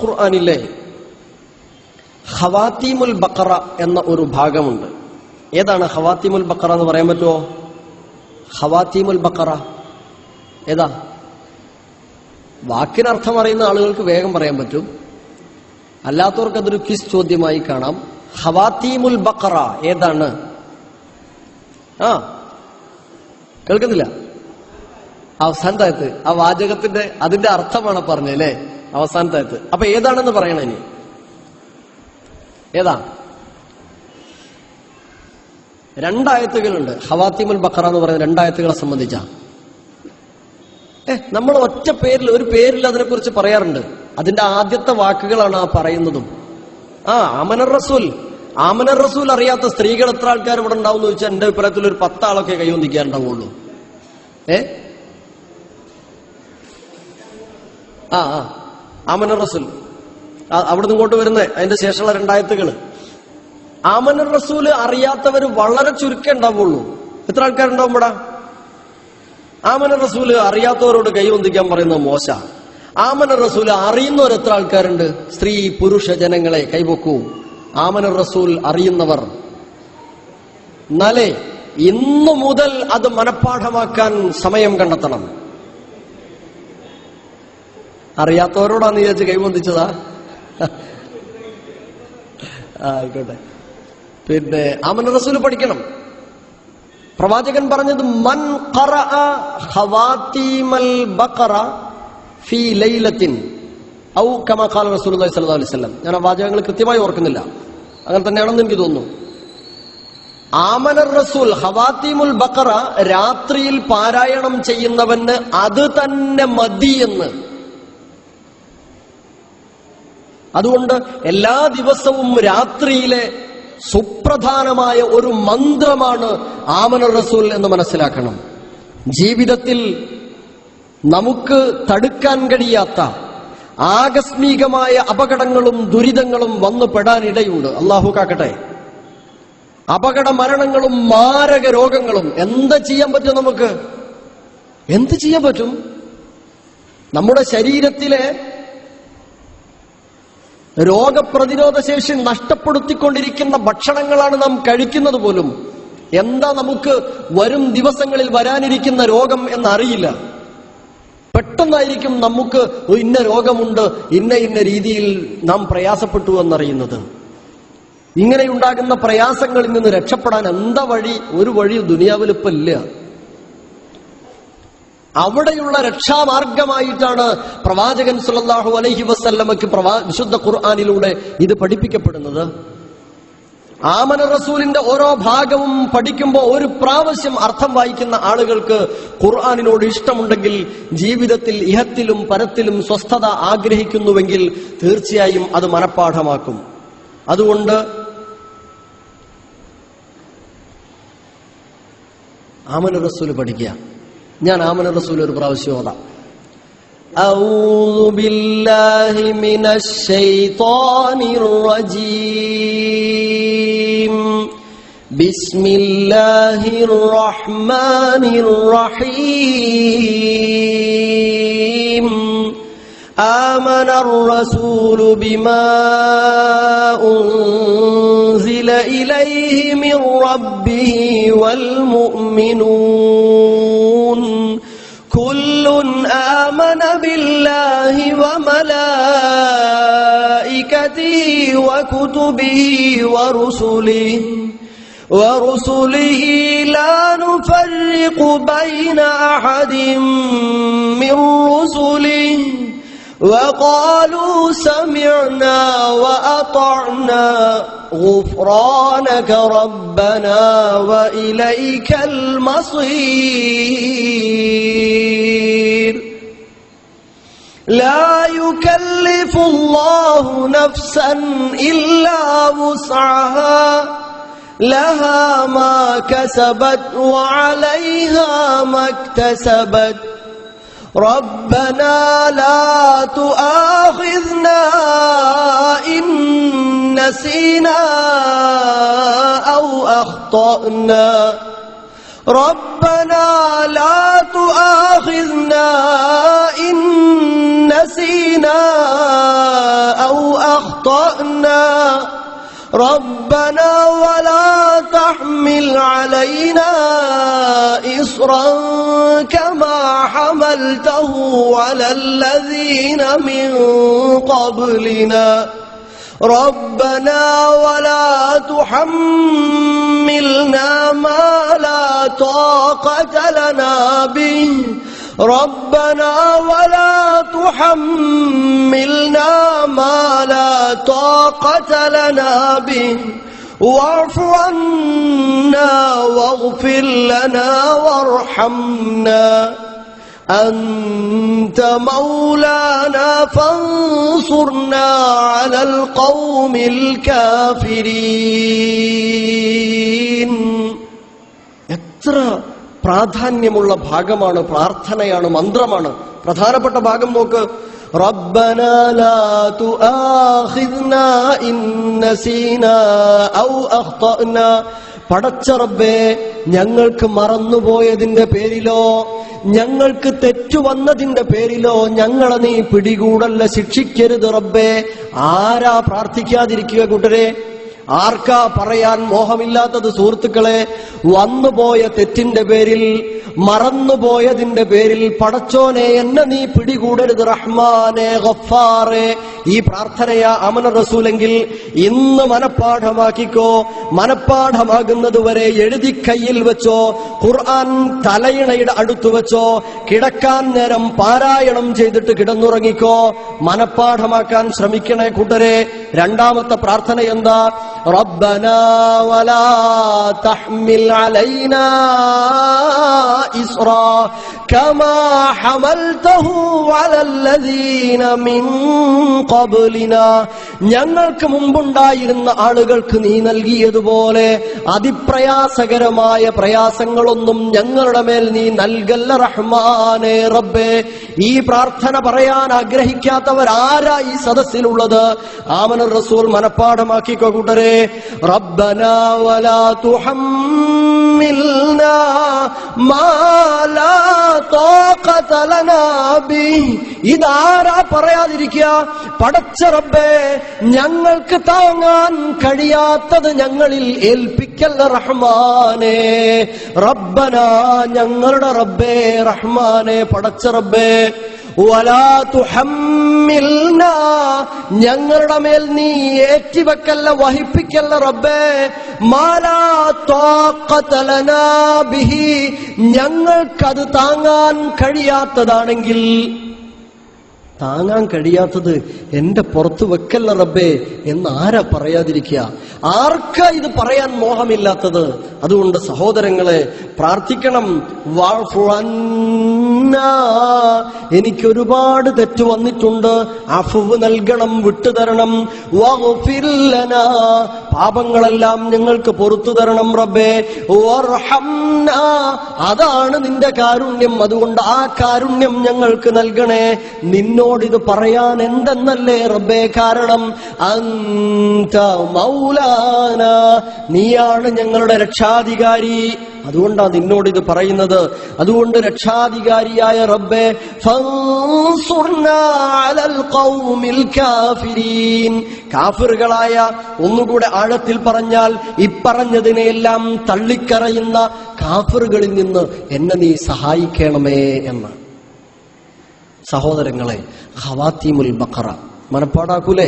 ഖുർആനിലെ ഖവാത്തീമുൽ ബഖറ എന്ന ഒരു ഭാഗമുണ്ട്. ഏതാണ് ഖവാത്തീമുൽ ബഖറ എന്ന് പറയാൻ പറ്റുമോ? ഖവാത്തീമുൽ ബഖറ ഏതാ? വാക്കിനർത്ഥം അറിയുന്ന ആളുകൾക്ക് വേഗം പറയാൻ പറ്റും, അല്ലാത്തവർക്ക് അതൊരു ക്വിസ് ചോദ്യമായി കാണാം. ഖവാത്തീമുൽ ബഖറ ഏതാണ്? കേൾക്കുന്നില്ല? അവസാനത്തായത്ത് ആ വാചകത്തിന്റെ അതിന്റെ അർത്ഥമാണ് പറഞ്ഞല്ലേ, അവസാനത്തായത്ത്. അപ്പൊ ഏതാണെന്ന് പറയണ ഇനി ഏതാ? രണ്ടായത്തുകളുണ്ട് ഖവാത്തീമുൽ ബഖറ എന്ന് പറയുന്ന രണ്ടായത്തുകളെ സംബന്ധിച്ച. നമ്മൾ ഒറ്റ പേരിൽ ഒരു പേരിൽ അതിനെക്കുറിച്ച് പറയാറുണ്ട്. അതിന്റെ ആദ്യത്തെ വാക്കുകളാണ് ആ പറയുന്നതും. ആമനർ റസൂൽ. ആമനർ റസൂൽ അറിയാത്ത സ്ത്രീകൾ എത്ര ആൾക്കാർ ഇവിടെ ഉണ്ടാവും എന്ന് ചോദിച്ചാൽ എന്റെ അഭിപ്രായത്തിൽ ഒരു 10 ആളൊക്കെ കൈവന്നിക്കാറുണ്ടാവുള്ളൂ. ആമനർ റസൂൽ അവിടുന്ന് ഇങ്ങോട്ട് വരുന്നേ അതിന്റെ ശേഷമുള്ള രണ്ടായത്തുകള്. ആമനർ റസൂല് അറിയാത്തവര് വളരെ ചുരുക്കം ഉണ്ടാവുള്ളൂ. എത്ര ആൾക്കാരുണ്ടാവും ഇവിടെ? ആമനർ റസൂല് അറിയാത്തവരോട് കൈവന്തിക്കാൻ പറയുന്നത് മോശ. ആമനർ റസൂല് അറിയുന്നവർ എത്ര ആൾക്കാരുണ്ട്? സ്ത്രീ പുരുഷ ജനങ്ങളെ കൈവക്കൂ. ആമനർ റസൂൽ അറിയുന്നവർ. എന്നാലേ ഇന്നു മുതൽ അത് മനഃപ്പാഠമാക്കാൻ സമയം കണ്ടെത്തണം. അറിയാത്തവരോടാന്ന് വിചാരിച്ച് കൈവന്തിച്ചതാ? ആയിക്കോട്ടെ. പിന്നെ ആമനർ റസൂല് പഠിക്കണം. പ്രവാചകൻ പറഞ്ഞത് മൻ ഖറഅ ഖവാത്തീമൽ ബഖറ ഫീ ലൈലത്തിൻ ഔ കമാ ഖാല റസൂലുള്ളാഹി സ്വല്ലല്ലാഹു അലൈഹി വസല്ലം. ഞാൻ ആ വാചകങ്ങൾ കൃത്യമായി ഓർക്കുന്നില്ല, അങ്ങനെ തന്നെയാണെന്ന് എനിക്ക് തോന്നുന്നു. ആമനർ റസൂൽ ഖവാത്തീമുൽ ബഖറ രാത്രിയിൽ പാരായണം ചെയ്യുന്നവന് അത് തന്നെ മതിയെന്ന്. അതുകൊണ്ട് എല്ലാ ദിവസവും രാത്രിയിലെ സുപ്രധാനമായ ഒരു മന്ത്രമാണ് ആമനർ റസൂൽ എന്ന് മനസ്സിലാക്കണം. ജീവിതത്തിൽ നമുക്ക് തടുക്കാൻ കഴിയാത്ത ആകസ്മികമായ അപകടങ്ങളും ദുരിതങ്ങളും വന്നു പെടാനിടയുണ്ട്. അള്ളാഹു കാക്കട്ടെ. അപകട മരണങ്ങളും മാരക രോഗങ്ങളും. എന്താ ചെയ്യാൻ പറ്റും? നമുക്ക് എന്ത് ചെയ്യാൻ പറ്റും? നമ്മുടെ ശരീരത്തിലെ രോഗപ്രതിരോധ ശേഷി നഷ്ടപ്പെടുത്തിക്കൊണ്ടിരിക്കുന്ന ഭക്ഷണങ്ങളാണ് നാം കഴിക്കുന്നത് പോലും. എന്താ നമുക്ക് വരും ദിവസങ്ങളിൽ വരാനിരിക്കുന്ന രോഗം എന്നറിയില്ല. പെട്ടെന്നായിരിക്കും നമുക്ക് ഇന്ന രോഗമുണ്ട്, ഇന്ന രീതിയിൽ നാം പ്രയാസപ്പെട്ടു എന്നറിയുന്നത്. ഇങ്ങനെയുണ്ടാകുന്ന പ്രയാസങ്ങളിൽ നിന്ന് രക്ഷപ്പെടാൻ എന്താ വഴി? ഒരു വഴി ദുനിയാവിൽ ഇപ്പം ഇല്ല. അവിടെയുള്ള രക്ഷാമാർഗമായിട്ടാണ് പ്രവാചകൻ സല്ലല്ലാഹു അലൈഹി വസല്ലമക്ക് വിശുദ്ധ ഖുർആനിലൂടെ ഇത് പഠിപ്പിക്കപ്പെടുന്നത്. ആമനർ റസൂലിന്റെ ഓരോ ഭാഗവും പഠിക്കുമ്പോൾ ഒരു പ്രാവശ്യം അർത്ഥം വായിക്കുന്ന ആളുകൾക്ക് ഖുർആനിനോട് ഇഷ്ടമുണ്ടെങ്കിൽ, ജീവിതത്തിൽ ഇഹത്തിലും പരത്തിലും സ്വസ്ഥത ആഗ്രഹിക്കുന്നുവെങ്കിൽ തീർച്ചയായും അത് മനഃപ്പാഠമാക്കും. അതുകൊണ്ട് ആമനർ റസൂൽ പഠിക്കുക. ഞാൻ ആമനർ റസൂൽ ഒരു പ്രാവശ്യം ഓതാം. അഊദു ബില്ലാഹി മിനശ് ശൈത്വാനിർ റജീം. ബിസ്മില്ലാഹിർ റഹ്മാനിർ റഹീം. ആമനർ റസൂലു ബിമാ ഉൻസില ഇലൈഹി മിർ റബ്ബിഹി വൽ മുഅ്മിനൂൻ കുല്ലുൻ ആമന ബില്ലാഹി വമലായികതിഹി വകുതുബിഹി വറുസുലിഹി ലാ നുഫർരിഖു ബൈന അഹദിൻ മിർ റുസുലിഹി وقالوا سمعنا وأطعنا غفرانك ربنا وإليك المصير. لا يكلف الله نفسا إلا وسعها لها ما كسبت وعليها ما اكتسبت. ربنا لا تؤاخذنا إن نسينا أو أخطأنا. ربنا لا تؤاخذنا إن نسينا റബ്ബനാ വലാ തഹ്മിൽ അലൈനാ ഇസ്റൻ കമാ ഹമൽതഹു അലല്ലദീന മിൻ ഖബ്ലിനാ ربنا ولا تحملنا ما لا طاقة لنا به ربنا ولا تحملنا ما لا طاقة لنا به واعف عنا واغفر لنا وارحمنا أنت مولانا فانصرنا على القوم الكافرين. എത്ര പ്രാധാന്യമുള്ള ഭാഗമാണ്, പ്രാർത്ഥനയാണ്, മന്ത്രമാണ്. പ്രധാനപ്പെട്ട ഭാഗം നോക്ക്. റബ്ബനാ ലാ തുആഖിദ്നാ ഇൻ നസീനാ ഔ അഖ്തഅനാ. പടച്ച റബ്ബേ, ഞങ്ങൾക്ക് മറന്നുപോയതിന്റെ പേരിലോ ഞങ്ങൾക്ക് തെറ്റുവന്നതിന്റെ പേരിലോ ഞങ്ങളെ നീ പിടികൂടല്ല, ശിക്ഷിക്കരുത് റബ്ബേ. ആരാ പ്രാർത്ഥിക്കാതിരിക്കുക കൂട്ടരെ? ആർക്കാ പറയാൻ മോഹമില്ലാത്തത്? സുഹൃത്തുക്കളെ, വന്നുപോയ തെറ്റിന്റെ പേരിൽ, മറന്നുപോയതിന്റെ പേരിൽ പടച്ചോനെ എന്നെ നീ പിടികൂടരുത് റഹ്മാനെ ഗഫാറെ. ഈ പ്രാർത്ഥനയാ അമന റസൂലെങ്കിൽ ഇന്ന് മനപ്പാഠമാക്കിക്കോ. മനപ്പാഠമാകുന്നതുവരെ എഴുതി കയ്യിൽ വെച്ചോ, ഖുർആൻ തലയിണയുടെ അടുത്തു വെച്ചോ, കിടക്കാൻ നേരം പാരായണം ചെയ്തിട്ട് കിടന്നുറങ്ങിക്കോ. മനപ്പാഠമാക്കാൻ ശ്രമിക്കണേ കൂട്ടരെ. രണ്ടാമത്തെ പ്രാർത്ഥന എന്താ? ربنا ولا تحمل علينا إصرا كما حملته على الذين من قبلنا. ഞങ്ങൾക്ക് മുമ്പുണ്ടായിരുന്ന ആളുകൾക്ക് നീ നൽകിയതുപോലെ അതിപ്രയാസകരമായ പ്രയാസങ്ങളൊന്നും ഞങ്ങളുടെ മേൽ നീ നൽകല്ല റഹ്മാനെ റബ്ബേ. ഈ പ്രാർത്ഥന പറയാൻ ആഗ്രഹിക്കാത്തവരാരാ ഈ സദസ്സിലുള്ളത്? ആമന റസൂൽ മനപ്പാഠമാക്കിക്കോ കൂട്ടരെ. റബ്ബനാ വലാ തുഹമ്മിൽനാ മാ ലാ താഖത ലനാ ബിഹി. ഇതാരാ പറയാതിരിക്കുക? പടച്ച റബ്ബേ, ഞങ്ങൾക്ക് താങ്ങാൻ കഴിയാത്തത് ഞങ്ങളിൽ ഏൽപ്പിക്കല്ല റഹ്മാനെ. റബ്ബനാ, ഞങ്ങളുടെ റബ്ബേ, റഹ്മാനെ, പടച്ച റബ്ബേ. വലാ തുഹമ്മിൽനാ, ഞങ്ങളുടെ മേൽ നീ ഏറ്റിവെക്കല്ല, വഹിപ്പിക്കല്ല റബ്ബേ. മാലാ താഖത ലനാ ബിഹി, ഞങ്ങൾക്കത് താങ്ങാൻ കഴിയാത്തതാണെങ്കിൽ, താങ്ങാൻ കഴിയാത്തത് എന്റെ പുറത്ത് വെക്കല്ല റബ്ബേ എന്ന് ആരാ പറയാതിരിക്കുക? ആർക്കാ ഇത് പറയാൻ മോഹമില്ലാത്തത്? അതുകൊണ്ട് സഹോദരങ്ങളെ, പ്രാർത്ഥിക്കണം. എനിക്കൊരുപാട് തെറ്റ് വന്നിട്ടുണ്ട്, അഫ്വ് നൽകണം, വിട്ടുതരണം. വഗ്ഫിർ ലനാ, പാപങ്ങളെല്ലാം ഞങ്ങൾക്ക് പൊറുത്തു തരണം റബ്ബേ. വർഹംനാ, അതാണ് നിന്റെ കാരുണ്യം, അതുകൊണ്ട് ആ കാരുണ്യം ഞങ്ങൾക്ക് നൽകണേ. നിന്നോടിത് പറയാൻ എന്തെന്നല്ലേ റബ്ബേ കാരണം? അന്ത മൗലാന, നീയാണ് ഞങ്ങളുടെ രക്ഷാധികാരി. അതുകൊണ്ടാണ് നിന്നോടിത് പറയുന്നത്. അതുകൊണ്ട് രക്ഷാധികാരിയായ റബ്ബേ, ഫൻസുർനാ അലൽ ഖൗമിൽ കാഫിരീൻ. കാഫിറുകളായ, ഒന്നുകൂടെ ആഴത്തിൽ പറഞ്ഞാൽ ഇപ്പറഞ്ഞതിനെയെല്ലാം തള്ളിക്കറയുന്ന കാഫിറുകളിൽ നിന്ന് എന്നെ നീ സഹായിക്കണമേ എന്ന്. സഹോദരങ്ങളെ, ഖവാത്തീമുൽ ബഖറ മനപ്പാടാക്കൂലേ?